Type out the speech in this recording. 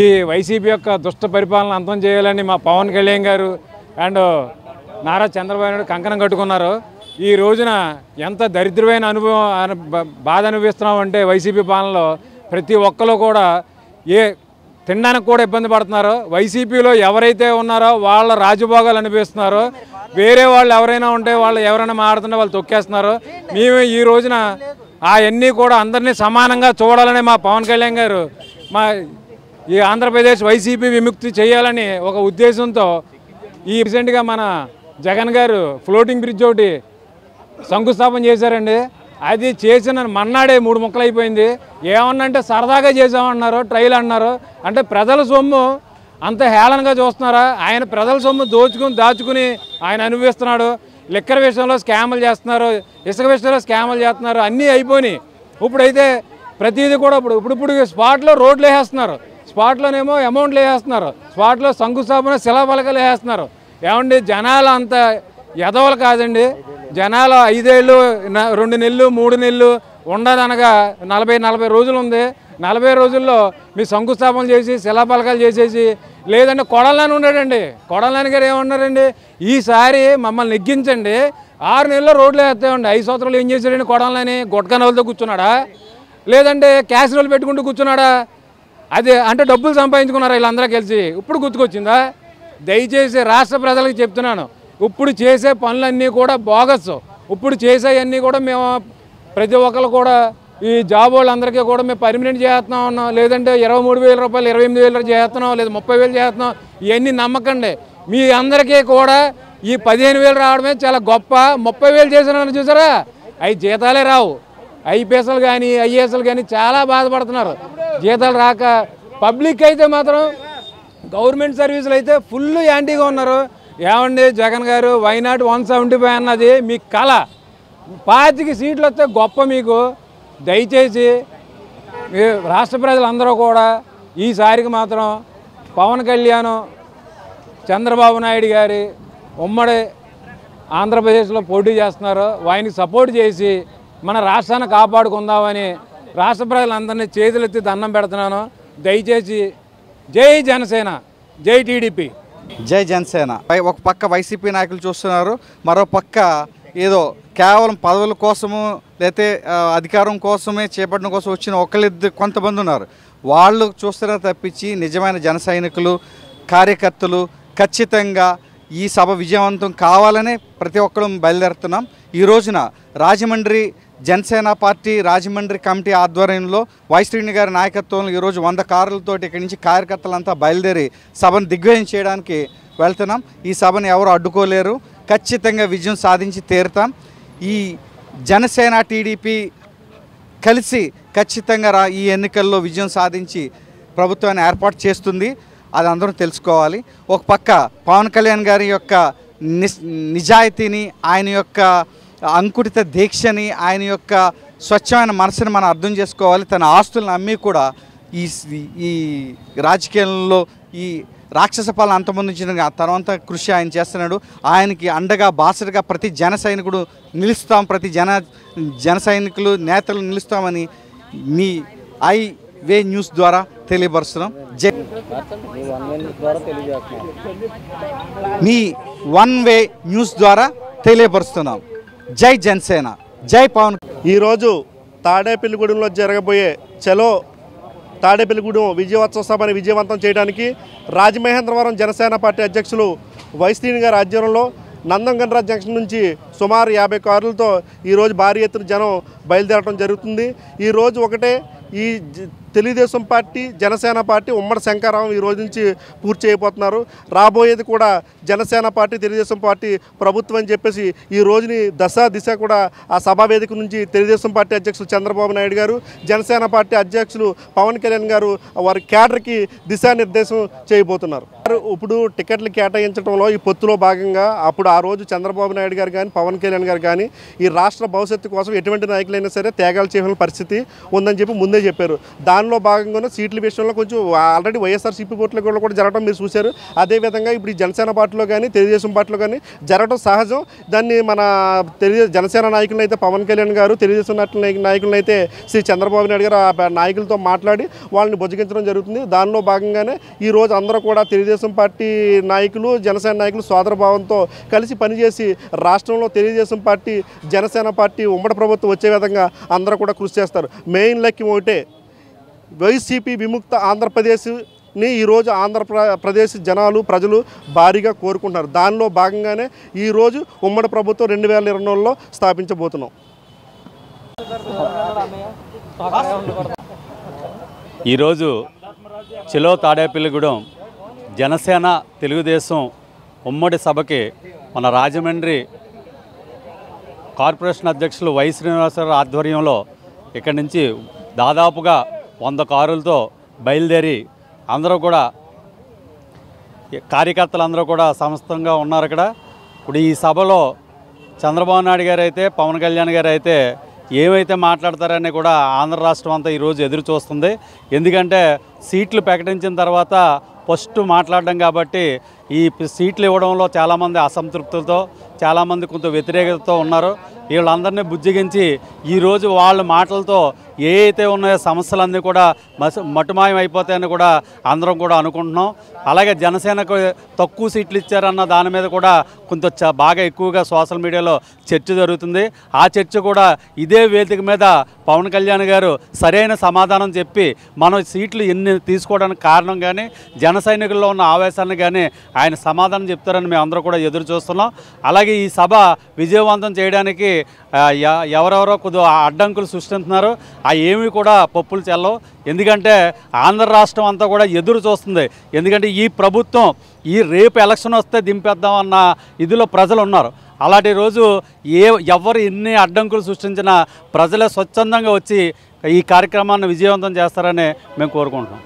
ఈ వైసీపీ యొక్క దుష్ట పరిపాలన అంతం చేయాలని మా పవన్ కళ్యాణ్ గారు అండ్ నారా చంద్రబాబు నాయుడు కంకణం కట్టుకున్నారు. ఈ రోజున ఎంత దరిద్రమైన బాధ అనుభవిస్తున్నామంటే వైసీపీ పాలనలో ప్రతి ఒక్కరు కూడా తినడానికి కూడా ఇబ్బంది పడుతున్నారు. వైసీపీలో ఎవరైతే ఉన్నారో వాళ్ళ రాజభోగాలు అనిపిస్తున్నారో, వేరే వాళ్ళు ఎవరైనా ఉంటే వాళ్ళు ఎవరైనా మాట్లాడుతుంటే వాళ్ళు తొక్కేస్తున్నారు. మేము ఈ రోజున అవన్నీ కూడా అందరినీ సమానంగా చూడాలని మా పవన్ కళ్యాణ్ గారు ఈ ఆంధ్రప్రదేశ్ వైసీపీ విముక్తి చేయాలని ఒక ఉద్దేశంతో ఈ రీసెంట్గా మన జగన్ గారు ఫ్లోటింగ్ బ్రిడ్జ్ ఒకటి శంకుస్థాపన చేశారండి. అది చేసిన మన్నాడే 3 ముక్కలు అయిపోయింది. ఏమన్నంటే సరదాగా చేసామన్నారు, ట్రైల్ అన్నారు. అంటే ప్రజల సొమ్ము అంత హేళనగా చూస్తున్నారా? ఆయన ప్రజల సొమ్ము దాచుకుని ఆయన అనుభవిస్తున్నాడు. లిక్కర్ విషయంలో స్కాములు చేస్తున్నారు, ఇసుక విషయంలో స్కాములు చేస్తున్నారు. అన్నీ అయిపోయినాయి. ఇప్పుడైతే ప్రతిదీ కూడా ఇప్పుడు స్పాట్లో రోడ్లు వేసేస్తున్నారు, స్పాట్లోనేమో అమౌంట్లు వేసేస్తున్నారు, స్పాట్లో శంకుస్థాపన శిలాఫలకాలు వేసేస్తున్నారు. ఏమండి, జనాలు అంత ఎదవలు కాదండి. జనాలు 5 ఏళ్ళు 2 నెలలు 3 నెలలు ఉండదనగా 40 రోజులు ఉంది. 40 రోజుల్లో మీ శంకుస్థాపన చేసి శిలాఫలకాలు చేసేసి, లేదంటే కొడాలని ఉన్నాడండి. కొడాలని గారు ఏమన్నారండి, ఈసారి మమ్మల్ని నెగ్గించండి, 6 నెలల్లో రోడ్లు వేస్తామండి. 5 సంవత్సరాలు ఏం చేశాడండి కొడాలని? గొట్టకనవలతో కూర్చున్నాడా, లేదంటే క్యాసిరోలు పెట్టుకుంటూ కూర్చున్నాడా? అది అంటే డబ్బులు సంపాదించుకున్నారా వీళ్ళందరూ కలిసి? ఇప్పుడు గుర్తుకొచ్చిందా? దయచేసి రాష్ట్ర ప్రజలకు చెప్తున్నాను, ఇప్పుడు చేసే పనులన్నీ కూడా బోగస్. ఇప్పుడు చేసేవన్నీ కూడా మేము ప్రతి ఒక్కరు కూడా ఈ జాబ్ వాళ్ళందరికీ కూడా మేము పర్మనెంట్ చేస్తున్నాం ఉన్నాం, లేదంటే 23,000 రూపాయలు 28,000 చేస్తున్నాం, లేదా 30,000 చేస్తున్నాం. ఇవన్నీ నమ్మకండి. మీ అందరికీ కూడా ఈ 15,000 రావడమే చాలా గొప్ప. 30,000 చేసిన చూసారా, అవి జీతాలే రావు. ఐపీఎస్లు కానీ ఐఏఎస్లు కానీ చాలా బాధపడుతున్నారు జీతాలు రాక. పబ్లిక్ అయితే మాత్రం గవర్నమెంట్ సర్వీసులు అయితే ఫుల్ యాంటీగా ఉన్నారు. ఏమండి జగన్ గారు, వైనాట్ 175 అన్నది మీ కళ. 25 సీట్లు వస్తే గొప్ప మీకు. దయచేసి రాష్ట్ర ప్రజలందరూ కూడా ఈసారికి మాత్రం పవన్ కళ్యాణ్ చంద్రబాబు నాయుడు గారి ఉమ్మడి ఆంధ్రప్రదేశ్లో పోటీ చేస్తున్నారు. ఆయనకి సపోర్ట్ చేసి మన రాష్ట్రాన్ని కాపాడుకుందామని రాష్ట్ర ప్రజలందరినీ చేతులెత్తి దండం పెడుతున్నాను. దయచేసి జై జనసేన, జై టీడీపీ, జై జనసేన. ఒక పక్క వైసీపీ నాయకులు చూస్తున్నారు, మరో పక్క ఏదో కేవలం పదవుల కోసము లేకపోతే అధికారం కోసమే చేపట్టడం కోసం వచ్చిన ఒకళ్ళిద్దరు కొంతమంది ఉన్నారు. వాళ్ళు చూస్తున్నారు తప్పించి నిజమైన జన సైనికులు కార్యకర్తలు ఖచ్చితంగా ఈ సభ విజయవంతం కావాలనే ప్రతి ఒక్కరూ బయలుదేరుతున్నాం. ఈ రోజున రాజమండ్రి జనసేన పార్టీ రాజమండ్రి కమిటీ ఆధ్వర్యంలో వైశ్రీని గారి నాయకత్వంలో ఈరోజు 100 కార్లతో ఇక్కడి నుంచి కార్యకర్తలంతా బయలుదేరి సభను దిగ్విజయం చేయడానికి వెళ్తున్నాం. ఈ సభను ఎవరు అడ్డుకోలేరు, ఖచ్చితంగా విజయం సాధించి తీరుతాం. ఈ జనసేన టీడీపీ కలిసి ఖచ్చితంగా ఈ ఎన్నికల్లో విజయం సాధించి ప్రభుత్వాన్ని ఏర్పాటు చేస్తుంది. అది అందరూ తెలుసుకోవాలి. ఒక పక్క పవన్ కళ్యాణ్ గారి యొక్క నిజాయితీని, ఆయన యొక్క అంకుటిత దీక్షని, ఆయన యొక్క స్వచ్ఛమైన మనసుని మనం అర్థం చేసుకోవాలి. తన ఆస్తులను అమ్మి కూడా ఈ రాజకీయాల్లో ఈ రాక్షస పాలన అంతమొందించిన తర్వాత కృషి ఆయన చేస్తున్నాడు. ఆయనకి అండగా బాసటగా ప్రతి జన సైనికుడు నిలుస్తాం, ప్రతి జన సైనికులు నేతలు నిలుస్తామని మీ వే న్యూస్ ద్వారా తెలియపరుస్తున్నాం. మీ 1 వే న్యూస్ ద్వారా తెలియపరుస్తున్నాం. జై జనసేన, జై పవన్. ఈరోజు తాడేపల్లిగూడెంలో జరగబోయే చలో తాడేపల్లిగూడెం విజయోత్సవ సభని విజయవంతం చేయడానికి రాజమహేంద్రవరం జనసేన పార్టీ అధ్యక్షులు వైశ్రీని గారి ఆధ్వర్యంలో నందంగన్రాజ్ జంక్షన్ నుంచి సుమారు 50 కార్లతో ఈరోజు భారీ ఎత్తున జనం బయలుదేరడం జరుగుతుంది. ఈరోజు ఒకటే ఈ తెలుగుదేశం పార్టీ జనసేన పార్టీ ఉమ్మడి శంకారావం ఈ రోజు నుంచి పూర్తి చేయబోతున్నారు. రాబోయేది కూడా జనసేన పార్టీ తెలుగుదేశం పార్టీ ప్రభుత్వం అని చెప్పేసి ఈ రోజుని దిశ కూడా ఆ సభా వేదిక నుంచి తెలుగుదేశం పార్టీ అధ్యక్షులు చంద్రబాబు నాయుడు గారు, జనసేన పార్టీ అధ్యక్షులు పవన్ కళ్యాణ్ గారు వారి క్యాడర్కి దిశానిర్దేశం చేయబోతున్నారు. ఇప్పుడు టికెట్లు కేటాయించడంలో ఈ పొత్తులో భాగంగా అప్పుడు ఆ రోజు చంద్రబాబు నాయుడు గారు కానీ పవన్ కళ్యాణ్ గారు కానీ ఈ రాష్ట్ర భవిష్యత్తు కోసం ఎటువంటి నాయకులైనా సరే త్యాగాలు చేయవలసిన పరిస్థితి ఉందని చెప్పి ముందే చెప్పారు. దాని దానిలో భాగంగానే సీట్ల విషయంలో కొంచెం ఆల్రెడీ వైఎస్ఆర్సీపీ పోటీలో కూడా జరగడం మీరు చూశారు. అదేవిధంగా ఇప్పుడు ఈ జనసేన పార్టీలో కానీ తెలుగుదేశం పార్టీలో కానీ జరగడం సహజం. దాన్ని మన జనసేన నాయకులను అయితే పవన్ కళ్యాణ్ గారు, తెలుగుదేశం నాయకులను అయితే శ్రీ చంద్రబాబు నాయుడు గారు ఆ నాయకులతో మాట్లాడి వాళ్ళని బుజ్జగించడం జరుగుతుంది. దానిలో భాగంగానే ఈరోజు అందరూ కూడా తెలుగుదేశం పార్టీ నాయకులు, జనసేన నాయకులు సోదరభావంతో కలిసి పనిచేసి రాష్ట్రంలో తెలుగుదేశం పార్టీ, జనసేన పార్టీ ఉమ్మడి ప్రభుత్వం వచ్చే విధంగా అందరూ కూడా కృషి చేస్తారు. మెయిన్ లక్ష్యం ఒకటే, వైసీపీ విముక్త ఆంధ్రప్రదేశ్ని ఈరోజు ఆంధ్రప్రదేశ్ ప్రజలు భారీగా కోరుకుంటున్నారు. దానిలో భాగంగానే ఈరోజు ఉమ్మడి ప్రభుత్వం 2024లో స్థాపించబోతున్నాం. ఈరోజు చెలో తాడేపల్లిగూడెం జనసేన తెలుగుదేశం ఉమ్మడి సభకి మన రాజమండ్రి కార్పొరేషన్ అధ్యక్షులు వై శ్రీనివాసరావు ఆధ్వర్యంలో ఇక్కడి నుంచి దాదాపుగా 100 కారులతో బయలుదేరి అందరూ కూడా కార్యకర్తలు అందరూ కూడా సమస్తంగా ఉన్నారు. ఇక్కడ ఇప్పుడు ఈ సభలో చంద్రబాబు నాయుడు గారు అయితే, పవన్ కళ్యాణ్ గారు అయితే ఏమైతే మాట్లాడతారని కూడా ఆంధ్ర రాష్ట్రం అంతా ఈరోజు ఎదురు చూస్తుంది. ఎందుకంటే సీట్లు ప్రకటించిన తర్వాత ఫస్ట్ మాట్లాడడం కాబట్టి ఈ సీట్లు ఇవ్వడంలో చాలామంది అసంతృప్తులతో, చాలామంది కొంత వ్యతిరేకతతో ఉన్నారు. వీళ్ళందరినీ బుజ్జగించి ఈరోజు వాళ్ళ మాటలతో ఏ అయితే ఉన్నాయో సమస్యలన్నీ కూడా మటుమాయం అయిపోతాయని కూడా అందరం కూడా అనుకుంటున్నాం. అలాగే జనసేనకు తక్కువ సీట్లు ఇచ్చారన్న దాని మీద కూడా కొంత బాగా ఎక్కువగా సోషల్ మీడియాలో చర్చ జరుగుతుంది. ఆ చర్చ కూడా ఇదే వేదిక మీద పవన్ కళ్యాణ్ గారు సరైన సమాధానం చెప్పి మనం సీట్లు ఎన్ని తీసుకోవడానికి కారణం కానీ, జన సైనికుల్లో ఉన్న ఆవేశాన్ని కానీ ఆయన సమాధానం చెప్తారని మేము అందరూ కూడా ఎదురు చూస్తున్నాం. అలాగే ఈ సభ విజయవంతం చేయడానికి ఎవరెవరో కొద్దిగా అడ్డంకులు సృష్టిస్తున్నారు. ఆ ఏమీ కూడా పప్పులు చెల్లవు. ఎందుకంటే ఆంధ్ర రాష్ట్రం అంతా కూడా ఎదురు చూస్తుంది. ఎందుకంటే ఈ ప్రభుత్వం రేపు ఎలక్షన్ వస్తే దింపేద్దామన్న ఇదిలో ప్రజలు ఉన్నారు. అలాంటి రోజు ఎవరు ఎన్ని అడ్డంకులు సృష్టించినా ప్రజలే స్వచ్ఛందంగా వచ్చి ఈ కార్యక్రమాన్ని విజయవంతం చేస్తారని మేము కోరుకుంటున్నాం.